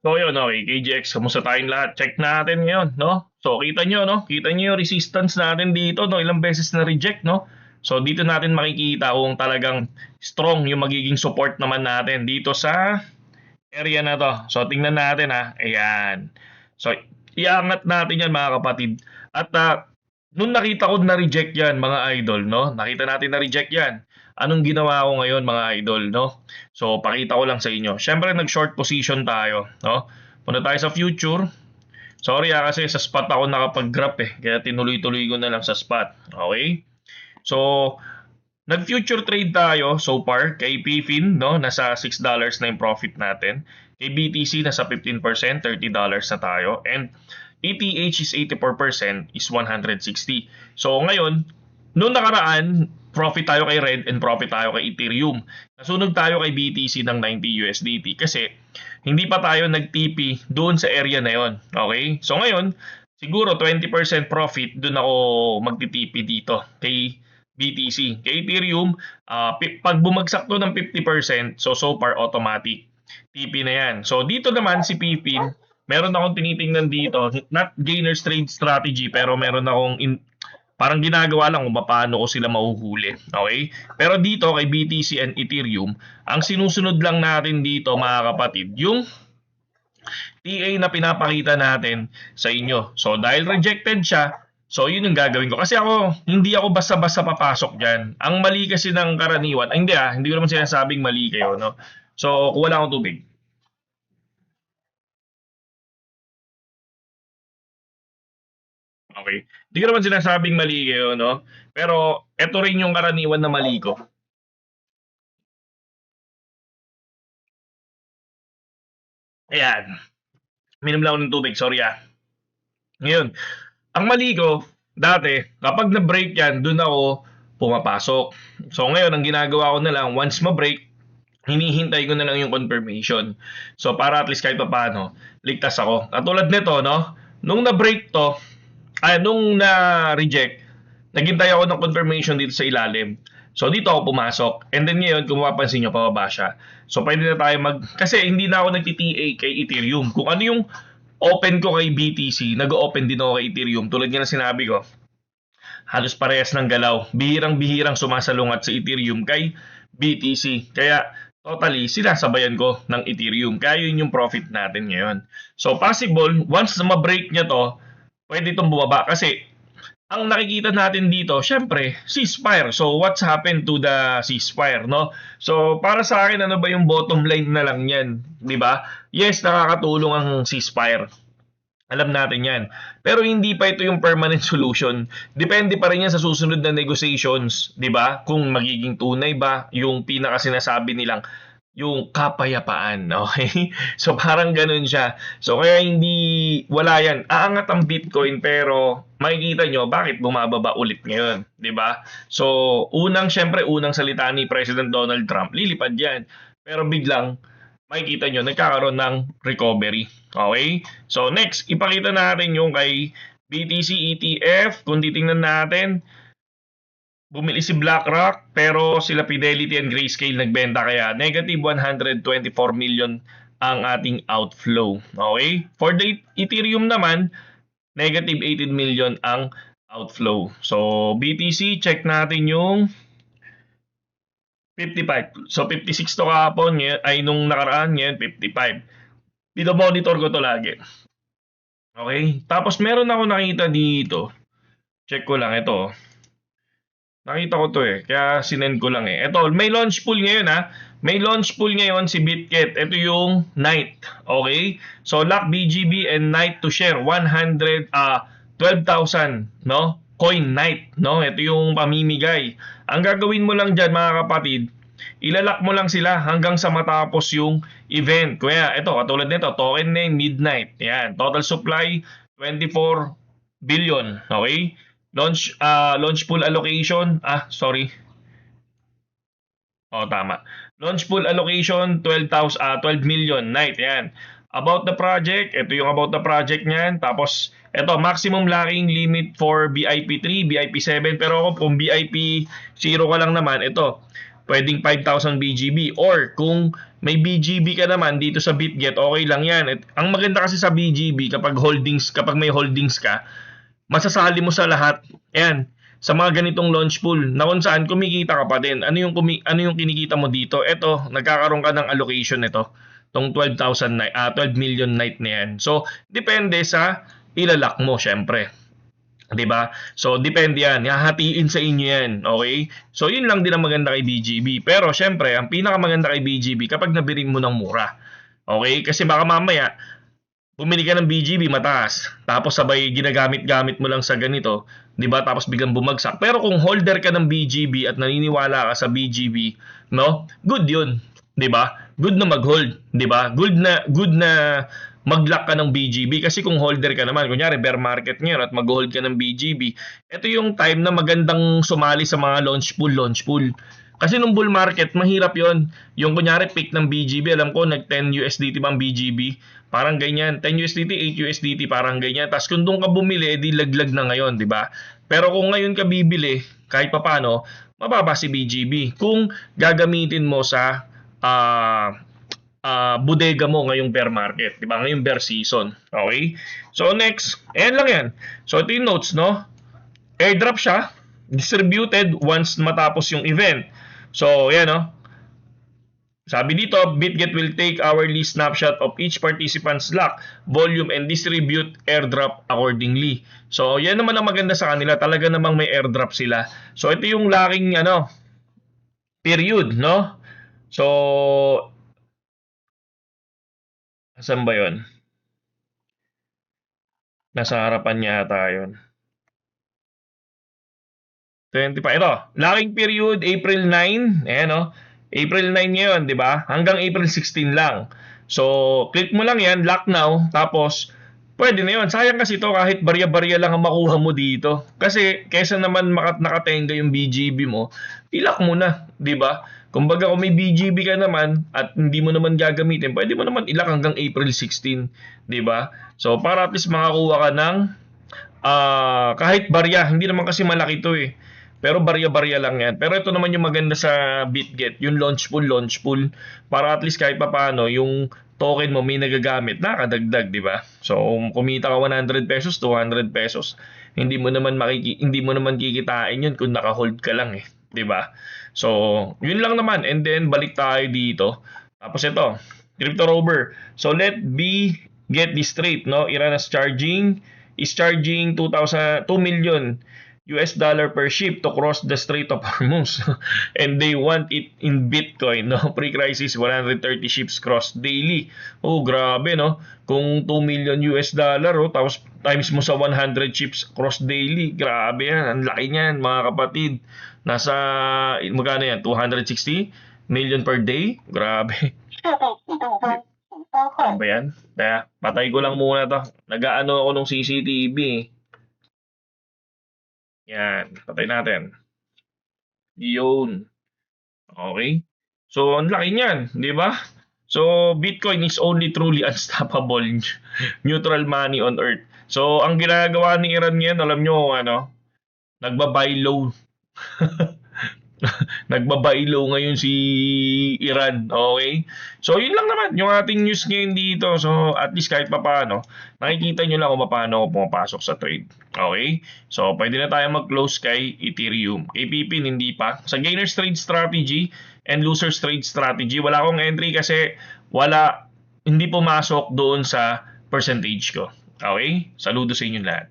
So yun, okay, KGX, kamusta tayong lahat? Check natin ngayon, no? So kita nyo, no? Kita nyo yung resistance natin dito, no? Ilang beses na reject, no? So dito natin makikita kung talagang strong yung magiging support naman natin dito sa area na to. So tingnan natin ha. Ayan. So iangat natin yan mga kapatid. At nung nakita ko na reject yan mga idol, no? Nakita natin na reject yan. Anong ginawa ko ngayon mga idol, no? So pakita ko lang sa inyo. Syempre nag-short position tayo, no? Punta tayo sa future. Sorry kasi sa spot ako nakapag-grab kaya tinuloy-tuloy ko na lang sa spot. Okay? So nag-future trade tayo so far kay PFIN, no? Nasa $6 na yung profit natin. Kay BTC nasa 15%, $30 na tayo. And ETH is 84% is 160. So ngayon, noong nakaraan, profit tayo kay Red and profit tayo kay Ethereum. Nasunog tayo kay BTC ng 90 USDT kasi hindi pa tayo nag-TP doon sa area na yon. Okay? So ngayon, siguro 20% profit doon ako magti-TP dito kay BTC. Kay Ethereum, pag bumagsak to ng 50%, so far automatic TP na yan. So dito naman si Pipin, meron akong tinitingnan dito, not gainers trade strategy, pero meron akong parang ginagawa lang kung paano ko sila mahuhuli. Okay? Pero dito kay BTC and Ethereum, ang sinusunod lang natin dito mga kapatid, yung TA na pinapakita natin sa inyo. So dahil rejected siya, so yun yung gagawin ko. Kasi ako, hindi ako basta-basta papasok dyan. Ang mali kasi ng karaniwan, hindi ko naman sinasabing mali kayo, no? So, kuha lang akong tubig. Okay. Hindi ko naman sinasabing mali kayo, no? Pero, eto rin yung karaniwan na mali ko. Ayan. Minom lang ako ng tubig, sorry ah. Ngayon, ang mali ko, dati, kapag na-break yan, dun ako pumapasok. So ngayon, ang ginagawa ko na lang, once ma-break, hinihintay ko na lang yung confirmation. So para at least kahit pa paano, ligtas ako. Katulad nito, no? Nung na-break to, nung na-reject, naghintay ako ng confirmation dito sa ilalim. So dito ako pumasok. And then ngayon, kung mapapansin nyo, pababa siya. So pwede na tayo kasi hindi na ako nagti-TA kay Ethereum. Kung ano yung open ko kay BTC, nag-open din ako kay Ethereum. Tulad nga na sinabi ko, halos parehas ng galaw. Bihirang-bihirang sumasalungat sa Ethereum kay BTC. Kaya totally sinasabayan ko ng Ethereum. Kaya yun yung profit natin ngayon. So possible, once na ma-break niya to, pwede itong bumaba kasi ang nakikita natin dito, syempre, ceasefire. So, what's happened to the ceasefire, no? So, para sa akin, ano ba yung bottom line na lang yan? Di ba? Yes, nakakatulong ang ceasefire. Alam natin yan. Pero hindi pa ito yung permanent solution. Depende pa rin yan sa susunod na negotiations. Di ba? Kung magiging tunay ba yung pinaka sinasabi nilang yung kapayapaan, okay? So parang ganun siya. So kaya wala yan. Aangat ang Bitcoin pero makikita nyo bakit bumababa ulit ngayon, 'di ba? So syempre unang salita ni President Donald Trump, lilipad yan. Pero biglang makikita nyo nagkakaroon ng recovery. Okay? So next, ipakita natin yung kay BTC ETF. Kung titingnan natin, bumili si BlackRock pero sila Fidelity and Grayscale nagbenta kaya negative 124 million ang ating outflow. Okay? For the Ethereum naman, negative 18 million ang outflow. So BTC, check natin yung 55. So 56 to kahapon, ay nung nakaraan ngayon 55. Monitor ko to lagi. Okay? Tapos meron ako nakita dito. Check ko lang ito. Nakita ko to kaya sinend ko lang Ito, may launch pool ngayon May launch pool ngayon si Bitget. Ito yung Night. Okay? So, lock BGB and Night to share 12,000, no? Coin Night, no? Ito yung pamimigay. Ang gagawin mo lang dyan, mga kapatid, ilalak mo lang sila hanggang sa matapos yung event. Kaya, ito, katulad nito, token name, midnight. Yan, total supply, 24 billion. Okay? Launch pool allocation, sorry. Tama. Launch pool allocation 12 million night, yan. About the project, ito yung about the project niyan. Tapos ito maximum locking limit for VIP 3, VIP 7, pero kung VIP 0 ka lang naman, ito pwedeng 5,000 BGB. Or kung may BGB ka naman dito sa BitGet, okay lang yan. At ang maganda kasi sa BGB, kapag may holdings ka, masasali mo sa lahat. Ayan, sa mga ganitong launch pool na kung saan kumikita ka pa din. Ano yung kinikita mo dito? Ito, nagkakaroon ka ng allocation nito. Tong 12 million night na yan. So, depende sa ilalak mo, syempre. 'Di ba? So, depende yan. Hahatiin sa inyo yan. Okay? So, yun lang din ang maganda kay BGB. Pero, syempre, ang pinakamaganda kay BGB kapag nabiring mo ng mura. Okay? Kasi baka mamaya, bumili ka ng BGB mataas, tapos sabay ginagamit-gamit mo lang sa ganito, 'di ba? Tapos biglang bumagsak. Pero kung holder ka ng BGB at naniniwala ka sa BGB, no? Good 'yun, 'di ba? Good na mag-hold, 'di ba? Good na mag-lock ka ng BGB kasi kung holder ka naman, kunyari bear market ngayon at mag-hold ka ng BGB, ito yung time na magandang sumali sa mga launch pool. Kasi nung bull market, mahirap yon. Yung kunyari pick ng BGB, alam ko nag 10 USDT bang BGB, parang ganyan. 10 USDT, 8 USDT, parang ganyan. Tapos kung doon ka bumili, edi laglag na ngayon, di ba? Pero kung ngayon ka bibili, kahit papano, mababa si BGB. Kung gagamitin mo sa bodega mo ngayong bear market, di ba? Ngayong bear season. Okay? So next, ayan lang yan. So ito yung notes, no? Airdrop siya, distributed once matapos yung event. So, yan no. Sabi dito, BitGet will take hourly snapshot of each participant's lock, volume, and distribute airdrop accordingly. So, yan naman ang maganda sa kanila. Talaga namang may airdrop sila. So, ito yung locking period, no? So, saan ba yun? Nasa harapan niya tayo. 25. Ito, locking period, April 9. Ayan, no? April 9 ngayon, di ba? Hanggang April 16 lang. So, click mo lang yan, lock now. Tapos, pwede na yun. Sayang kasi ito kahit barya-barya lang ang makuha mo dito. Kasi, kesa naman nakatenga yung BGB mo, i-lock mo na, di ba? Kumbaga, kung may BGB ka naman at hindi mo naman gagamitin, pwede mo naman i-lock hanggang April 16, di ba? So, para at least makakuha ka ng kahit barya. Hindi naman kasi malaki ito eh. Pero barya-barya lang yan. Pero ito naman yung maganda sa BitGet, yung launch pool, para at least kahit papaano, yung token mo may nagagamit, nakadagdag, di ba? So, kumita ka 100 pesos, 200 pesos, hindi mo naman kikitain yun kung naka-hold ka lang eh, di ba? So, yun lang naman. And then, balik tayo dito. Tapos ito, Crypto Rover. So, let me get this straight, no? Iran is charging 2 million US dollar per ship to cross the Strait of Hormuz. And they want it in Bitcoin, no? Pre-crisis, 130 ships cross daily. Oh, grabe, no? Kung 2 million US dollar, oh, tapos times mo sa 100 ships cross daily, grabe yan. Ang laki niyan, mga kapatid. Nasa, magkano yan? 260 million per day? Grabe. Ano ba yan? Kaya, patay ko lang muna to. Nag-aano ako ng CCTV eh. Yan, patay natin. Yun. Okay? So, ang laki niyan, di ba? So, Bitcoin is only truly unstoppable neutral money on earth. So, ang ginagawa ni Iran ngayon, alam nyo, nagba-buy low. Nagba-buy low ngayon si Iran. Okay? So, yun lang naman yung ating news ngayon dito. So, at least kahit papaano, nakikita nyo lang kung paano pumapasok sa trade. Okay? So, pwede na tayo mag-close kay Ethereum. Kay Pipin, hindi pa. Sa gainers trade strategy and losers trade strategy, wala akong entry kasi hindi pumasok doon sa percentage ko. Okay? Saludo sa inyo lahat.